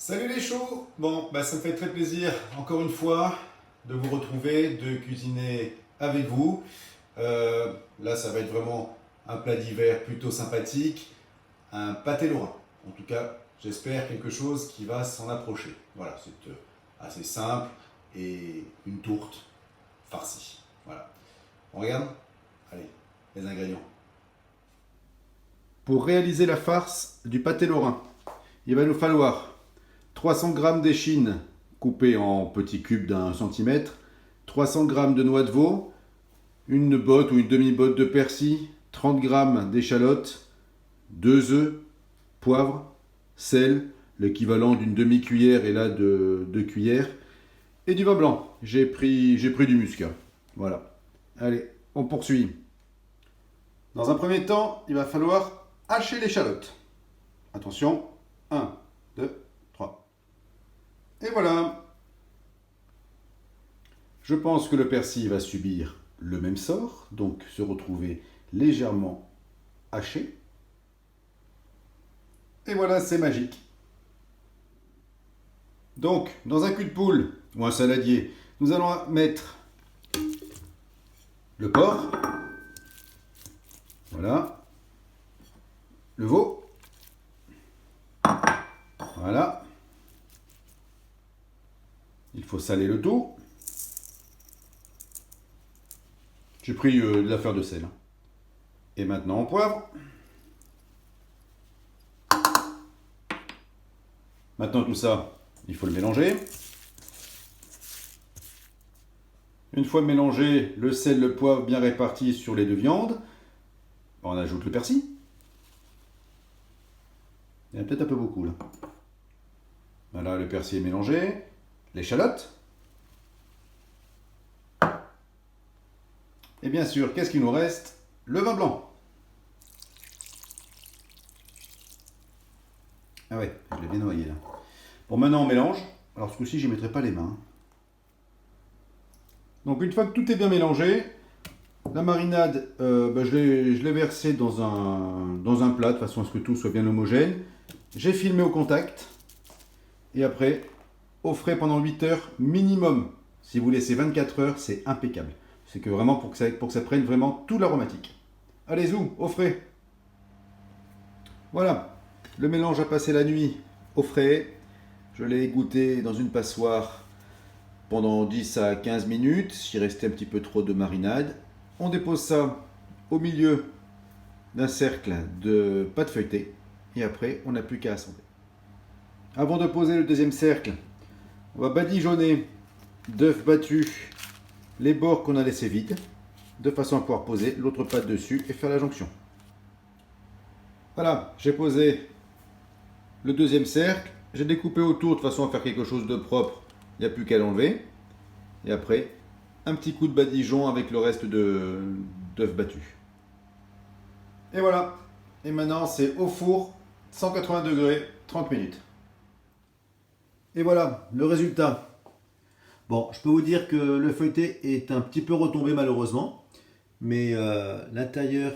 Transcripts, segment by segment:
Salut les choux! Bon, ça me fait très plaisir, encore une fois, de vous retrouver, de cuisiner avec vous. Là, ça va être vraiment un plat d'hiver plutôt sympathique, un pâté lorrain. En tout cas, j'espère quelque chose qui va s'en approcher. Voilà, c'est assez simple et une tourte farcie. Voilà. On regarde? Allez, les ingrédients. Pour réaliser la farce du pâté lorrain, il va nous falloir 300 g d'échine coupée en petits cubes d'1 cm, 300 g de noix de veau, une botte ou une demi-botte de persil, 30 g d'échalotes, 2 œufs, poivre, sel, l'équivalent d'une demi-cuillère et là de 2 cuillères, et du vin blanc. J'ai pris du muscat. Voilà. Allez, on poursuit. Dans un premier temps, il va falloir hacher l'échalote. Attention, 1, 2, 3. Et voilà. Je pense que le persil va subir le même sort, donc se retrouver légèrement haché. Et voilà, c'est magique. Donc, dans un cul de poule ou un saladier, nous allons mettre le porc, voilà, le veau, voilà. Il faut saler le tout. J'ai pris de l'affaire de sel. Et maintenant on poivre. Maintenant tout ça, il faut le mélanger. Une fois mélangé, le sel, le poivre bien répartis sur les deux viandes, on ajoute le persil. Il y en a peut-être un peu beaucoup là. Voilà, le persil est mélangé. L'échalote. Et bien sûr, qu'est-ce qu'il nous reste? Le vin blanc. Ah ouais, je l'ai bien noyé là. Bon, maintenant on mélange. Alors ce coup-ci, j'y mettrai pas les mains. Donc une fois que tout est bien mélangé, la marinade, je l'ai versée dans un plat de façon à ce que tout soit bien homogène. J'ai filmé au contact. Et après, au frais pendant 8 heures minimum. Si vous laissez 24 heures, c'est impeccable. C'est que vraiment pour que ça prenne vraiment tout l'aromatique. Allez, zou, au frais. Voilà, le mélange a passé la nuit au frais. Je l'ai égoutté dans une passoire pendant 10 à 15 minutes. S'il restait un petit peu trop de marinade. On dépose ça au milieu d'un cercle de pâte feuilletée. Et après, on n'a plus qu'à assembler. Avant de poser le deuxième cercle, on va badigeonner d'œufs battus les bords qu'on a laissés vides, de façon à pouvoir poser l'autre pâte dessus et faire la jonction. Voilà, j'ai posé le deuxième cercle, j'ai découpé autour de façon à faire quelque chose de propre, il n'y a plus qu'à l'enlever. Et après, un petit coup de badigeon avec le reste d'œufs battus. Et voilà, et maintenant c'est au four, 180 degrés, 30 minutes. Et voilà, le résultat. Bon, je peux vous dire que le feuilleté est un petit peu retombé malheureusement, mais l'intérieur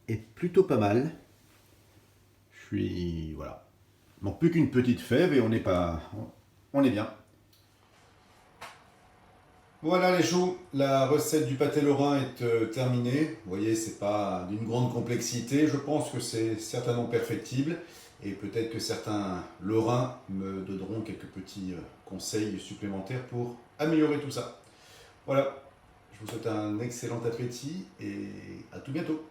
est plutôt pas mal. Voilà. Il manque plus qu'une petite fève et on est bien. Voilà les choux, la recette du pâté lorrain est terminée. Vous voyez, c'est pas d'une grande complexité. Je pense que c'est certainement perfectible. Et peut-être que certains lorrains me donneront quelques petits conseils supplémentaires pour améliorer tout ça. Voilà, je vous souhaite un excellent appétit et à tout bientôt.